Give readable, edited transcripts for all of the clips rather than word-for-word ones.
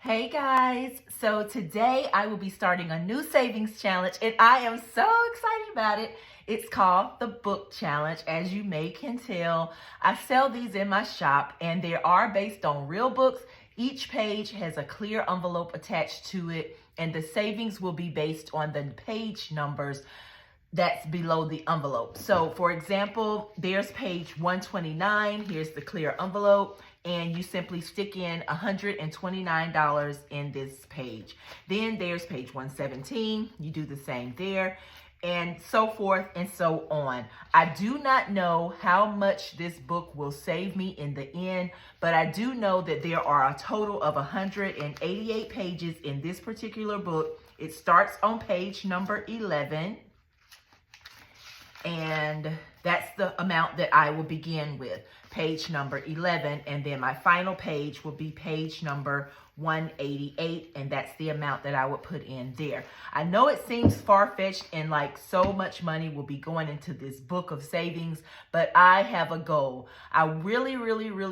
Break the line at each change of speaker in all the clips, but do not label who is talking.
Hey guys, so today I will be starting a new savings challenge and I am so excited about it. It's called the book challenge. As you may can tell, I sell these in my shop and they are based on real books. Each page has a clear envelope attached to it and the savings will be based on the page numbers that's below the envelope. So for example, there's page 129. Here's the clear envelope. And you simply stick in $129 in this page. Then there's page 117. You do the same there, and so forth and so on. I do not know how much this book will save me in the end, but I do know that there are a total of 188 pages in this particular book. It starts on page number 11. And that's the amount that I will begin with, page number 11, and then my final page will be page number 188, and that's the amount that I would put in there. I know it seems far-fetched and like so much money will be going into this book of savings, but I have a goal. I really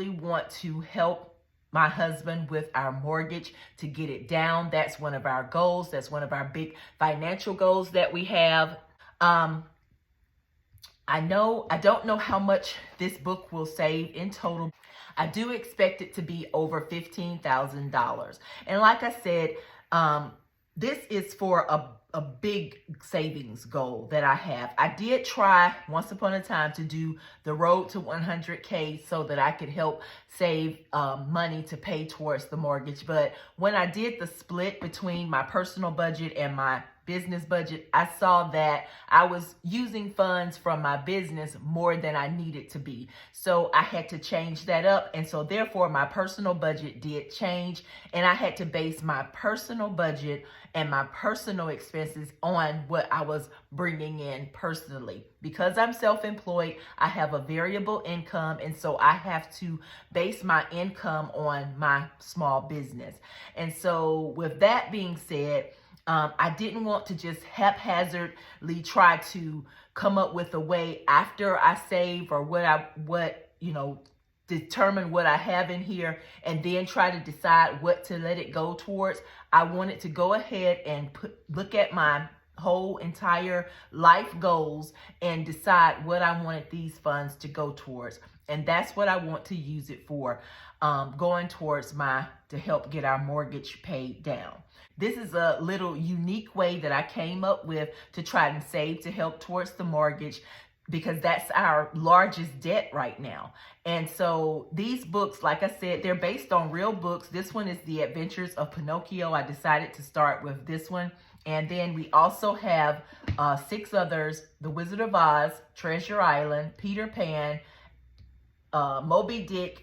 want to help my husband with our mortgage to get it down. That's one of our goals. That's one of our big financial goals that we have. I don't know how much this book will save in total. I do expect it to be over $15,000. And like I said, this is for a big savings goal that I have. I did try once upon a time to do the road to 100K so that I could help save money to pay towards the mortgage. But when I did the split between my personal budget and my business budget, I saw that I was using funds from my business more than I needed to be. So I had to change that up. And so therefore my personal budget did change, and I had to base my personal budget and my personal expenses on what I was bringing in personally. Because I'm self-employed, I have a variable income, and so I have to base my income on my small business. And so with that being said, I didn't want to just haphazardly try to come up with a way after I save or determine what I have in here and then try to decide what to let it go towards. I wanted to go ahead and look at my whole entire life goals and decide what I wanted these funds to go towards. And that's what I want to use it for, going towards to help get our mortgage paid down. This is a little unique way that I came up with to try and save to help towards the mortgage, because that's our largest debt right now. And so these books, like I said, they're based on real books. This one is The Adventures of Pinocchio. I decided to start with this one. And then we also have 6 others: The Wizard of Oz, Treasure Island, Peter Pan, Moby Dick,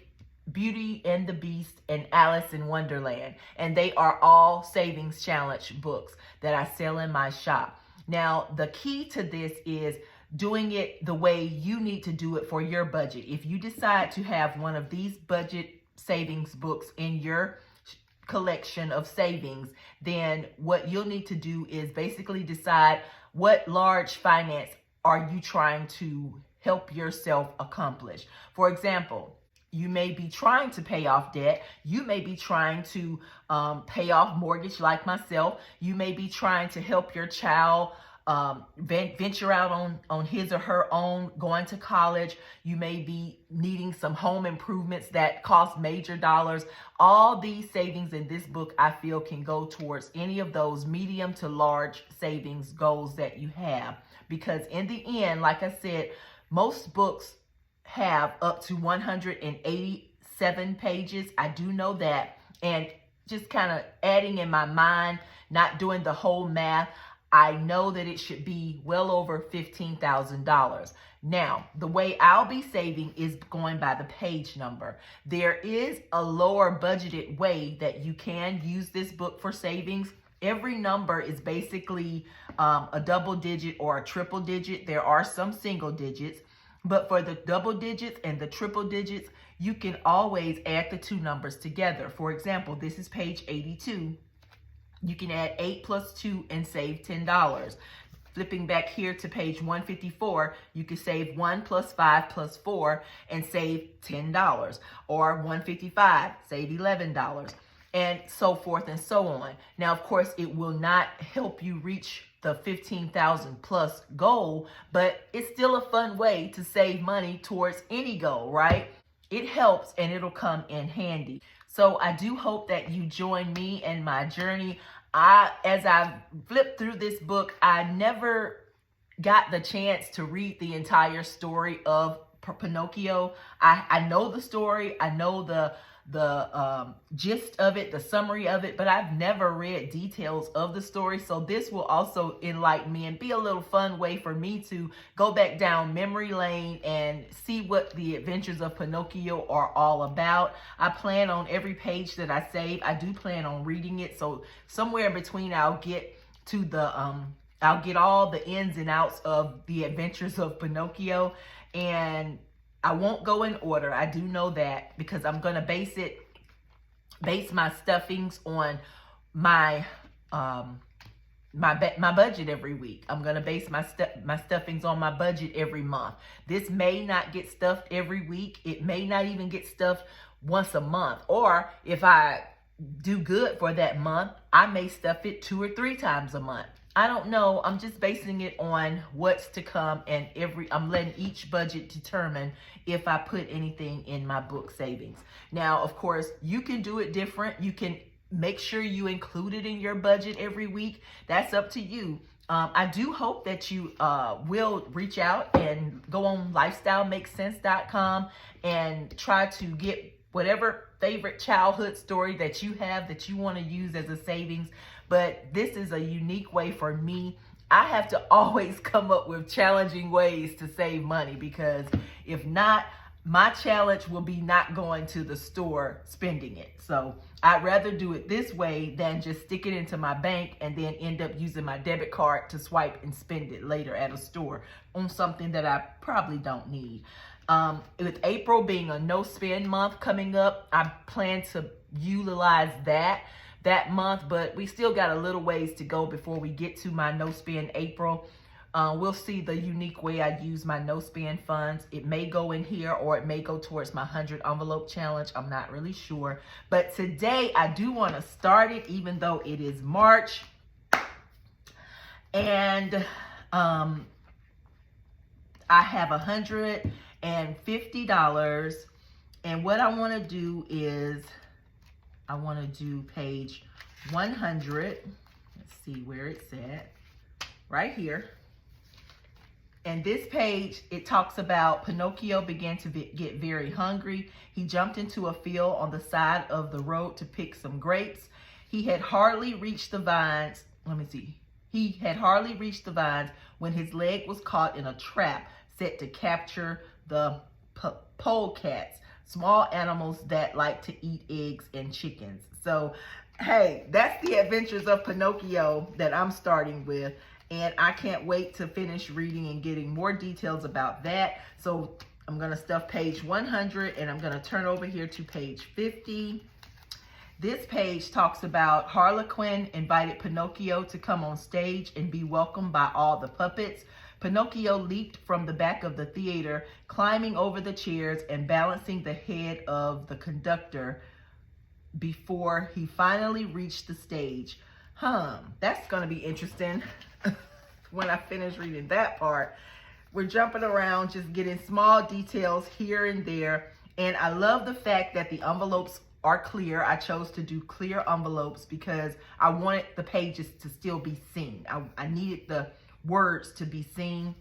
Beauty and the Beast, and Alice in Wonderland. And they are all savings challenge books that I sell in my shop. Now, the key to this is doing it the way you need to do it for your budget. If you decide to have one of these budget savings books in your collection of savings, then what you'll need to do is basically decide what large finance are you trying to help yourself accomplish. For example, you may be trying to pay off debt. You may be trying to pay off mortgage like myself. You may be trying to help your child venture out on his or her own, going to college. You may be needing some home improvements that cost major dollars. All these savings in this book, I feel, can go towards any of those medium to large savings goals that you have. Because in the end, like I said, most books have up to 187 pages. I do know that. And just kind of adding in my mind, not doing the whole math, I know that it should be well over $15,000. Now, the way I'll be saving is going by the page number. There is a lower budgeted way that you can use this book for savings. Every number is basically a double digit or a triple digit. There are some single digits, but for the double digits and the triple digits, you can always add the 2 numbers together. For example, this is page 82. You can add 8 plus 2 and save $10. Flipping back here to page 154, you can save 1 plus 5 plus 4 and save $10. Or 155, save $11. and so forth and so on. Now, of course, it will not help you reach the 15,000 plus goal, but it's still a fun way to save money towards any goal, right? It helps and it'll come in handy. So I do hope that you join me in my journey. As I flipped through this book, I never got the chance to read the entire story of Pinocchio. I know the story. I know the gist of it, the summary of it, but I've never read details of the story. So this will also enlighten me and be a little fun way for me to go back down memory lane and see what the adventures of Pinocchio are all about. I plan on every page that I save, I do plan on reading it. So somewhere in between, I'll get to I'll get all the ins and outs of the adventures of Pinocchio, and I won't go in order. I do know that, because I'm going to base my stuffings on my my budget every week. I'm going to base my stuffings on my budget every month. This may not get stuffed every week. It may not even get stuffed once a month. Or if I do good for that month, I may stuff it 2 or 3 times a month. I don't know. I'm just basing it on what's to come, and I'm letting each budget determine if I put anything in my book savings. Now, of course, you can do it different. You can make sure you include it in your budget every week. That's up to you. I do hope that you will reach out and go on lifestylemakessense.com and try to get whatever favorite childhood story that you have that you want to use as a savings. But this is a unique way for me. I have to always come up with challenging ways to save money, because if not, my challenge will be not going to the store spending it. So I'd rather do it this way than just stick it into my bank and then end up using my debit card to swipe and spend it later at a store on something that I probably don't need. With April being a no spend month coming up, I plan to utilize that month, but we still got a little ways to go before we get to my no spend April. We'll see the unique way I use my no spend funds. It may go in here, or it may go towards my 100 envelope challenge. I'm not really sure, but today I do want to start it, even though it is March, and I have $150, and what I want to do is I want to do page 100. Let's see where it's at. Right here. And this page, it talks about Pinocchio began to get very hungry. He jumped into a field on the side of the road to pick some grapes. He had hardly reached the vines. He had hardly reached the vines when his leg was caught in a trap set to capture the polecats, small animals that like to eat eggs and chickens. So, hey, that's the adventures of Pinocchio that I'm starting with. And I can't wait to finish reading and getting more details about that. So I'm going to stuff page 100, and I'm going to turn over here to page 50. This page talks about Harlequin invited Pinocchio to come on stage and be welcomed by all the puppets. Pinocchio leaped from the back of the theater, climbing over the chairs and balancing the head of the conductor before he finally reached the stage. That's going to be interesting when I finish reading that part. We're jumping around, just getting small details here and there. And I love the fact that the envelopes are clear. I chose to do clear envelopes because I wanted the pages to still be seen. I needed the words to be seen.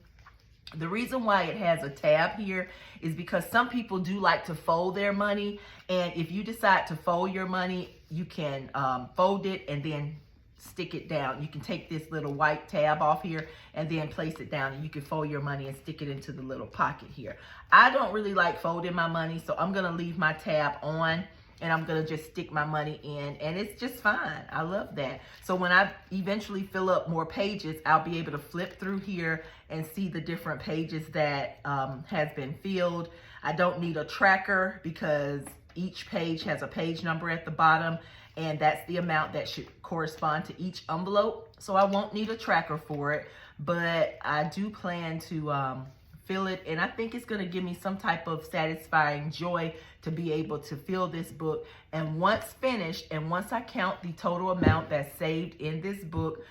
The reason why it has a tab here is because some people do like to fold their money. And if you decide to fold your money, you can fold it and then stick it down. You can take this little white tab off here and then place it down, and you can fold your money and stick it into the little pocket here. I don't really like folding my money, so I'm going to leave my tab on, and I'm going to just stick my money in, and it's just fine. I love that. So when I eventually fill up more pages, I'll be able to flip through here and see the different pages that has been filled. I don't need a tracker because each page has a page number at the bottom, and that's the amount that should correspond to each envelope. So I won't need a tracker for it, but I do plan to feel it. And I think it's going to give me some type of satisfying joy to be able to fill this book. And once finished, and once I count the total amount that's saved in this book,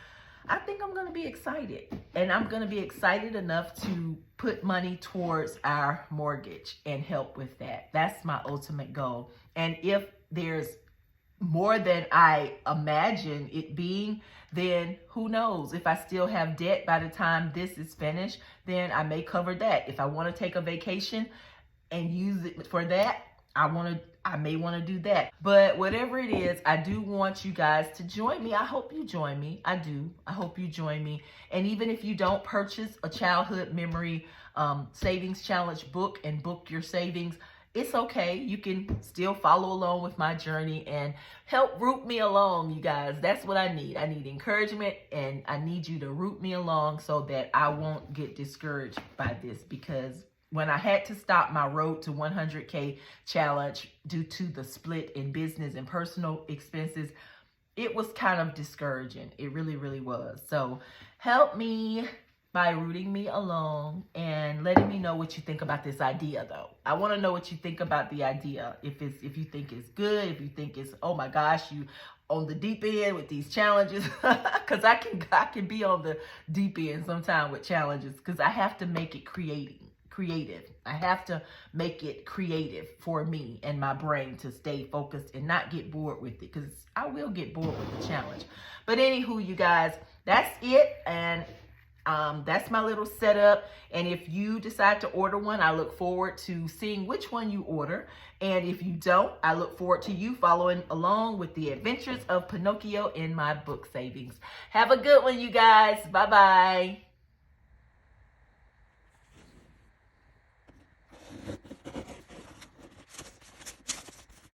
I think I'm going to be excited. And I'm going to be excited enough to put money towards our mortgage and help with that. That's my ultimate goal. And if there's more than I imagine it being, then who knows? If I still have debt by the time this is finished, then I may cover that. If I want to take a vacation and use it for that, I may want to do that. But whatever it is, I do want you guys to join me. I hope you join me. I do. I hope you join me. And even if you don't purchase a childhood memory savings challenge book and book your savings, it's okay. You can still follow along with my journey and help root me along, you guys. That's what I need. I need encouragement, and I need you to root me along so that I won't get discouraged by this, because when I had to stop my road to 100K challenge due to the split in business and personal expenses, it was kind of discouraging. It really, really was. So help me by rooting me along and letting me know what you think about this idea, though. I want to know what you think about the idea. If you think it's good, if you think it's, oh my gosh, you on the deep end with these challenges, because I can be on the deep end sometime with challenges, because I have to make it creative. I have to make it creative for me and my brain to stay focused and not get bored with it, because I will get bored with the challenge. But anywho, you guys, that's it. And that's my little setup. And if you decide to order one, I look forward to seeing which one you order. And if you don't, I look forward to you following along with the adventures of Pinocchio in my book savings. Have a good one, you guys. Bye-bye.